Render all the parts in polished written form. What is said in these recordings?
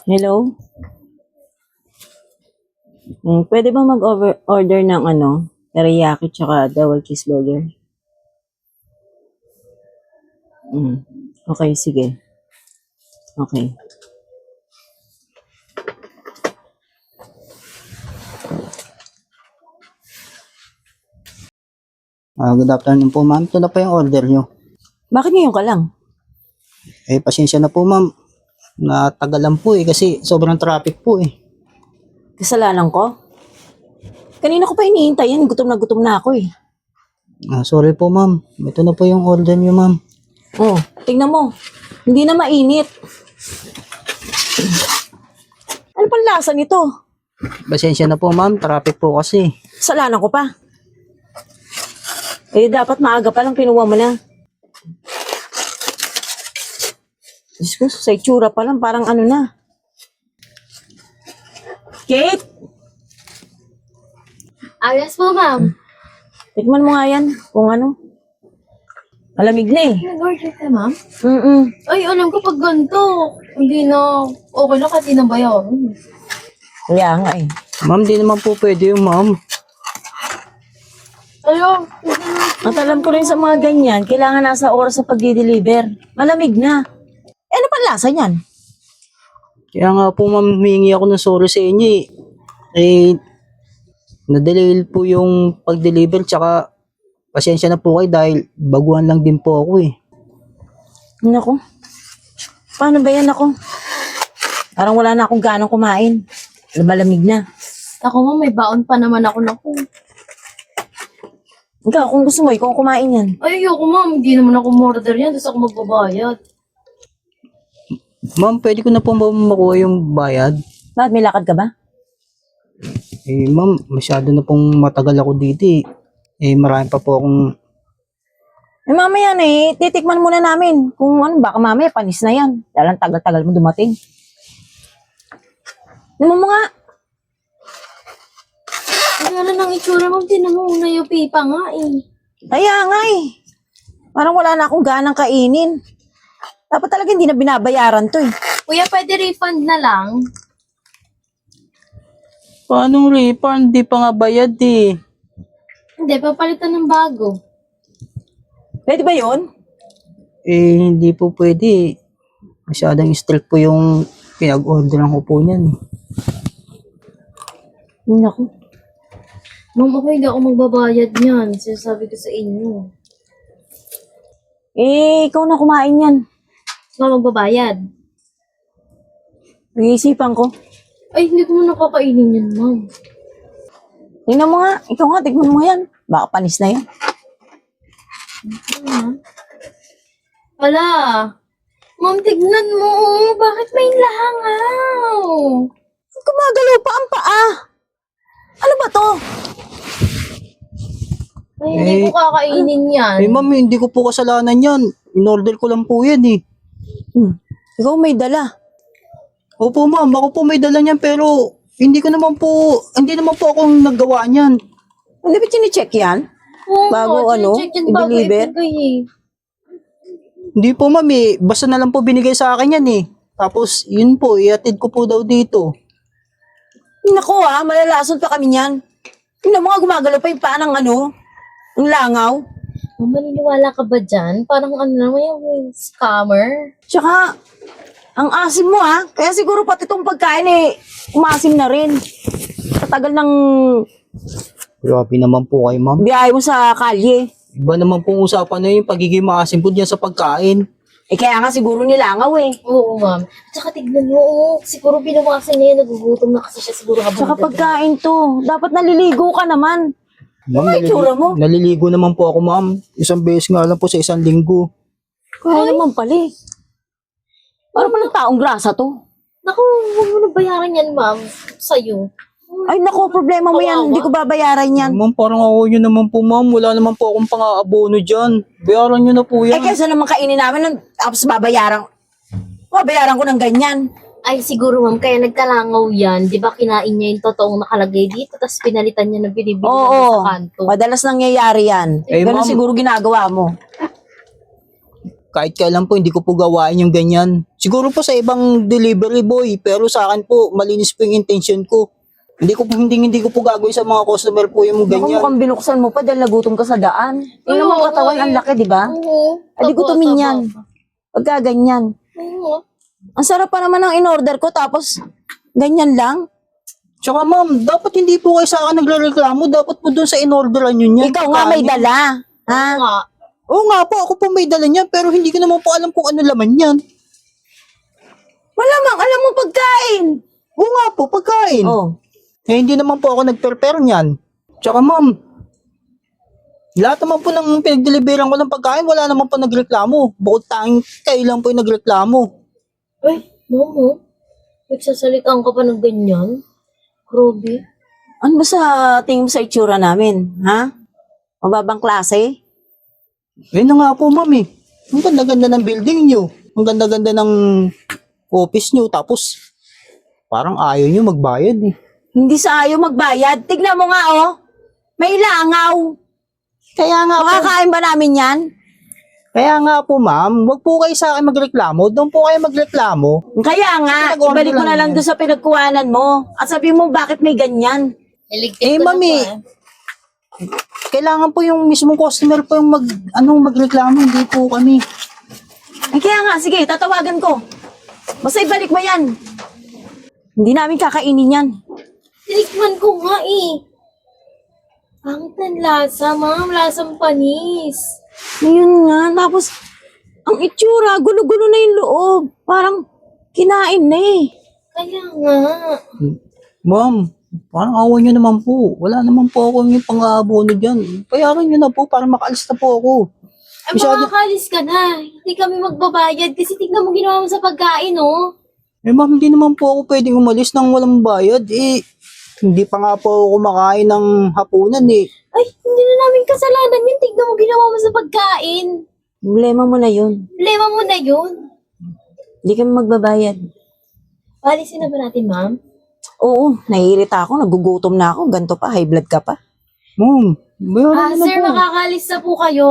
Hello? Pwede ba mag-order ng teriyaki tsaka double cheeseburger? Okay, sige. Okay. Good afternoon po, ma'am. Ito na po yung order nyo. Bakit ngayon ka lang? Pasensya na po, ma'am. Natagalan po kasi sobrang traffic po eh. Kasalanan ko? Kanina ko pa iniintay yan. Gutom na ako eh. Sorry po, ma'am. Ito na po yung order nyo, ma'am. Oh, tingnan mo. Hindi na mainit. Ano pang lasa nito? Pasensya na po, ma'am. Traffic po kasi. Kasalanan ko pa. Dapat maaga pa lang kinuha mo na. Diyos ko, sa itsura pa lang, parang ano na. Kate! Yes po, ma'am. Tikman mo nga yan, kung ano. Malamig na eh. Nag-order ka, ma'am? Ay, alam ko pag ganito, hindi na okay na kasi nabayaw. Kaya nga eh. Ma'am, di naman po pwede yung ma'am. Ayaw. At alam ko rin sa mga ganyan, kailangan nasa oras sa pag-deliver. Malamig na. Ano pa lasa niyan? Kaya nga po, ma'am, humingi ako ng sorry sa inyo na-delay po yung pag-deliver tsaka pasensya na po kayo dahil baguhan lang din po ako eh. Naku. Paano ba yan ako? Parang wala na akong ganang kumain. Malamig na. Ako, ma'am, may baon pa naman ako na po. Ikaw, kung gusto mo, ikaw kumain yan. Ay, ayoko, ma'am. Hindi naman ako umorder yan. Tapos ako magbabayad. Ma'am, pwede ko na po ba makuha yung bayad? Bakit, may lakad ka ba? Ma'am, masyado na pong matagal ako dito eh. Marami pa po akong... Mamaya na eh, titikman muna namin. Kung ano, baka mamaya panis na yan. Dahil ang tagal-tagal mo dumating. Naman mo nga. Ay, ano nang itsura, ma'am? Tinan mo na yung pipa nga eh. Kaya nga eh. Parang wala na akong ganang kainin. Dapat talaga hindi na binabayaran to eh. Kuya, pwede refund na lang? Paano refund? Di pa nga bayad eh. Hindi, papalitan ng bago. Pwede ba yun? Hindi po pwede. Masyadong strict po yung pinag-orderan ko po niyan. Naku. Ma'am, ako hindi ako magbabayad niyan. Sinasabi ko sa inyo. Ikaw na kumain yan. Ma'am, magbabayad. Nag-iisipan ko. Ay, hindi ko mo nakakainin yan, ma'am. Tingnan mo nga. Ikaw nga, tignan mo yan. Baka panis na yan. Wala. Ma'am, tignan mo. Bakit may langaw? Gumagalaw pa ang paa. Ano ba to? Ay, hindi ko kakainin yan. Ma'am, hindi ko po kasalanan yan. In-order ko lang po yan eh. Ikaw may dala. Opo ma'am, ako po may dala niyan pero hindi naman po akong naggawa niyan. Hindi ba chine-check yan? Oo, Bago check yan bago i-deliver? ibigay eh. Hindi po ma'am basta na lang po binigay sa akin yan eh. Tapos yun po, iatid ko po daw dito. Naku malalason pa kami niyan. Tingnan mo nga gumagalaw pa yung paa ng ang langaw. Ma'am, maniniwala ka ba dyan? Parang ano naman yung scammer. Tsaka, ang asim mo kaya siguro pati itong pagkain umasim na rin. Katagal ng Grabe naman po kayo ma'am. biyahe mo sa kalye. Iba naman pong usapan na yung pagiging maasim po dyan sa pagkain. Kaya nga siguro nilangaw Oo, ma'am. At saka tignan mo, siguro binawasan niya yan, nagugutom na kasi siya siguro habang Tsaka nagdadala. pagkain to. Dapat naliligo ka naman. Ma'am, Ano itsura mo? naliligo naman po ako ma'am. Isang beses nga lang po sa isang linggo. Kaya naman pala Parang palang taong grasa to. Naku, huwag mo na bayaran yan, ma'am. Sa'yo. Ay nako, problema mo yan. Kawawa. Hindi ko babayaran yan. Ma'am, parang ako yun naman po ma'am. Wala naman po akong pang-aabono dyan. Bayaran nyo na po yan. Kaysa naman kainin namin, tapos babayaran ko ng ganyan. Ay, siguro, ma'am, kaya nagkalangaw yan. Di ba kinain niya yung totoong nakalagay dito, tapos pinalitan niya ng binibili Oo, sa kanto. madalas nangyayari yan. Eh, Ganun ma'am. siguro ginagawa mo. Kahit kailan po, hindi ko po gawain yung ganyan. Siguro po sa ibang delivery boy, pero sa akin po, malinis po yung intention ko. Hindi ko po gagawin sa mga customer po yung Naku, ganyan. mukhang binuksan mo pa dahil nagutom ka sa daan. Tingnan mo Oo, ang katawan, oo, ang laki, di ba? Oo. Adi gutumin yan. Pagka ganyan. Oo. Ang sarap pa naman ng in-order ko, tapos ganyan lang. Tsaka ma'am, dapat hindi po kayo sa akin nagre-reklamo. Dapat po doon sa in-orderan nyo niyan. Ikaw nga may Kanin. dala. Ha? Oo nga. Oo nga po, ako po may dala niyan, pero hindi ko naman po alam kung ano laman yan. Wala mang alam mo pagkain. Oo nga po, pagkain. Oh. Eh, hindi naman po ako nag-prepare niyan. Tsaka ma'am, lahat naman po ng pinag-deliveran ko ng pagkain, wala naman po nagreklamo. Bukod tanging kayo lang po yung nagreklamo. Ay, mamo. Nagsasalitaan ka pa ng ganyan? Grabe. Ano ba sa tingin mo sa itsura namin? Ha? Mababang klase? Eh na nga po ma'am eh. Ang ganda-ganda ng building nyo. Ang ganda-ganda ng office nyo. Tapos, parang ayaw nyo magbayad eh. Hindi sa ayaw magbayad. Tignan mo nga, oh. May langaw. Kaya nga po, Makakain ba namin yan? ma'am, wag po kayo sa akin magreklamo. Doon po kayo magreklamo. Kaya nga, Pinag-order ibalik mo na lang lang yan. doon sa pinagkuhanan mo. At sabi mo, bakit may ganyan? Niligpit Eh, ko na mami. po, Kailangan po yung mismong customer po yung magreklamo. Hindi po kami. Ay, kaya nga, sige, tatawagan ko. Basta ibalik mo yan. Hindi namin kakainin yan. Tinikman ko nga eh. Pangit ng lasa, ma'am. Lasang panis. Ayun nga, tapos, ang itsura, gulo-gulo na yung loob. Parang, kinain na eh. Kaya nga. Ma'am, parang awa nyo naman po. Wala naman po ako yung pang-aabono dyan. Bayaran nyo na po para makaalis na po ako. Ay, Masyado- makakalis ka na. Hindi kami magbabayad kasi tignan mo ginawa mo sa pagkain, oh. Eh ma'am, hindi naman po ako pwedeng umalis nang walang bayad. Eh, hindi pa nga po ako kumakain ng hapunan eh. Ay, hindi na namin kasalanan yun. Tignan mo ginawa mo sa pagkain. Problema mo na yun. Problema mo na yun. Hindi kami magbabayad. Palisin na ba natin, ma'am? Oo, naiirita ako, nagugutom na ako. Ganto pa, high blood ka pa. Ma'am, bayaran nyo na Sir, po. makakalis na po kayo.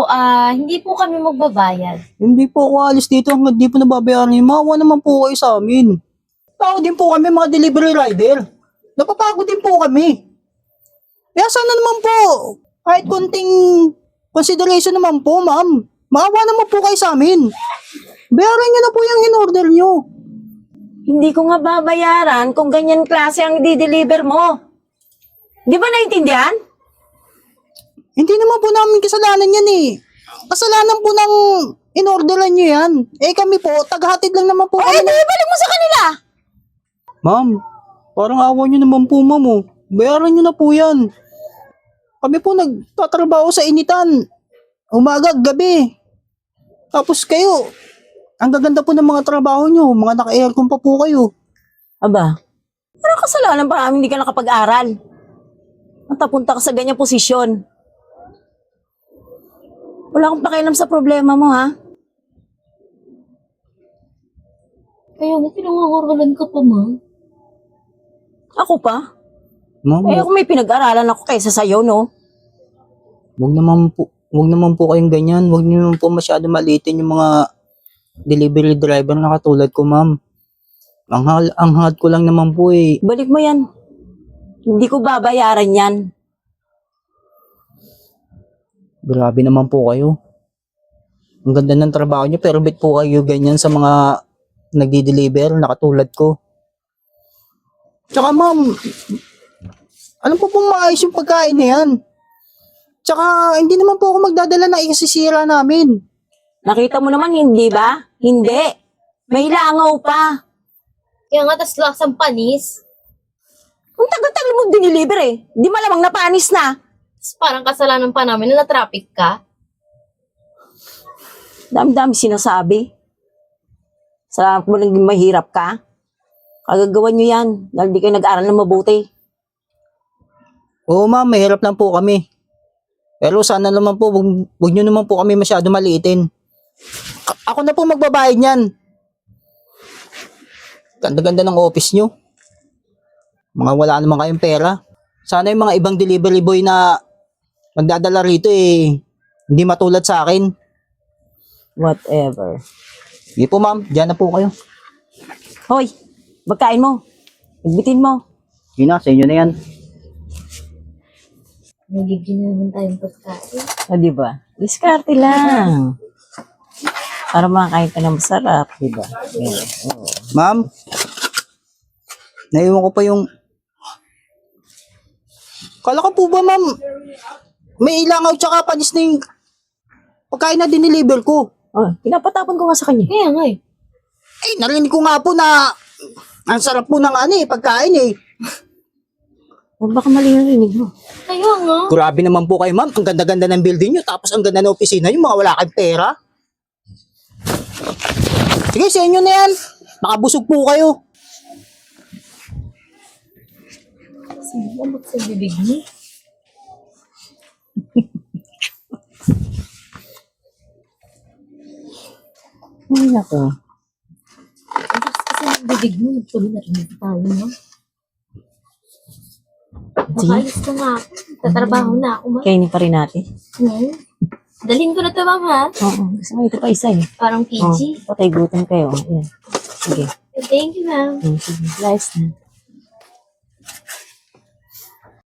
Hindi po kami magbabayad. Hindi po ako alis dito hanggang di po nababayaran nyo. Maawa naman po kayo sa amin. Tao din po kami mga delivery rider. Napapagod din po kami. Kaya sana naman po, kahit konting consideration naman po, ma'am. Maawa naman po kayo sa amin. Bayaran nyo na po yung in-order nyo. Hindi ko nga babayaran kung ganyan klase ang di-deliver mo. Di ba naintindihan? Hindi naman po namin kasalanan yan eh. Kasalanan po ng in-orderan nyo yan. Eh kami po, tagahatid lang naman po O, kami. edi, ibalik mo sa kanila. Ma'am, parang awa nyo naman po, ma'am. Oh. Bayaran nyo na po yan. Kami po nagtatrabaho sa initan. Umaga, gabi. Tapos kayo, ang gaganda po ng mga trabaho nyo. Mga naka-aircon pa po kayo. Aba, parang kasalanan pa namin hindi ka nakapag-aral. Natapunta ka sa ganyang posisyon. Wala akong pakialam sa problema mo, ha? Kaya mo pinangangaralan ka pa, ma'am. Ako pa? Ma'am, Eh, kung may pinag-aralan ako kaysa sa'yo, no? wag naman po kayong ganyan. Wag nyo naman po masyado malitin yung mga delivery driver na katulad ko, ma'am. Ang hangad ko lang naman po eh. Balik mo yan. Hindi ko babayaran yan. Grabe naman po kayo. Ang ganda ng trabaho nyo, pero bit po kayo ganyan sa mga nagdi-deliver na katulad ko. Tsaka ma'am, alam po pong maayos yung pagkain na yan. Tsaka hindi naman po ako magdadala ng ikasisira namin. Nakita mo naman, hindi ba? Hindi. May langaw pa. Kaya nga, tas lasang panis. Ang tagal-tagal mo diniliver eh. Di malamang napanis na. Tas parang kasalanan pa namin na na-traffic ka. Dami-dami sinasabi. Salamat mo naging mahirap ka. Kagagawan nyo yan dahil di kayo nag-aral na mabuti. Oo ma'am, mahirap lang po kami. Pero sana naman po, wag nyo naman po kami masyado maliitin. Ako na po magbabayad niyan. Ganda-ganda ng office nyo. Mga wala naman kayong pera. Sana yung mga ibang delivery boy na magdadala rito eh, hindi matulad sa akin. Whatever. Sige po, ma'am. Diyan na po kayo. Hoy, magkain mo. Igbitin mo. Sige na, sa inyo na yan. Nagiging na naman tayong pagkain. O, di ba? Diskarte lang. Para makakain ka ng masarap, di ba? Yeah. Oo. Ma'am, naiwan ko pa yung... Kala ko po ba, ma'am, may ilangaw tsaka panis na yung pagkain na diniliver ko. Oh, pinapatapon ko nga sa kanya. Kaya nga eh. Eh, narinig ko nga po na ang sarap po ng pagkain eh. Baka mali yung rinig mo. Kaya nga. Grabe naman po kayo, ma'am. Ang ganda-ganda ng building nyo, tapos ang ganda ng opisina nyo, mga wala kayong pera. Sige, sa inyo na yan. Nakabusog po kayo. Sige, abot sa bibig mo. Ay, nako. Kasi ang bibig mo, nagtuloy na rin tayo, no? Sige. Makalis ka nga ako. Tatrabaho na ako, ma. Kainin pa rin natin. Hmm? Dalhin ko na ito, mama. Oo, gusto mo ito pa isa eh. Parang Oh, PG. patay gutom kayo. Ayan. Sige. Thank you, ma'am. Sige, slice na.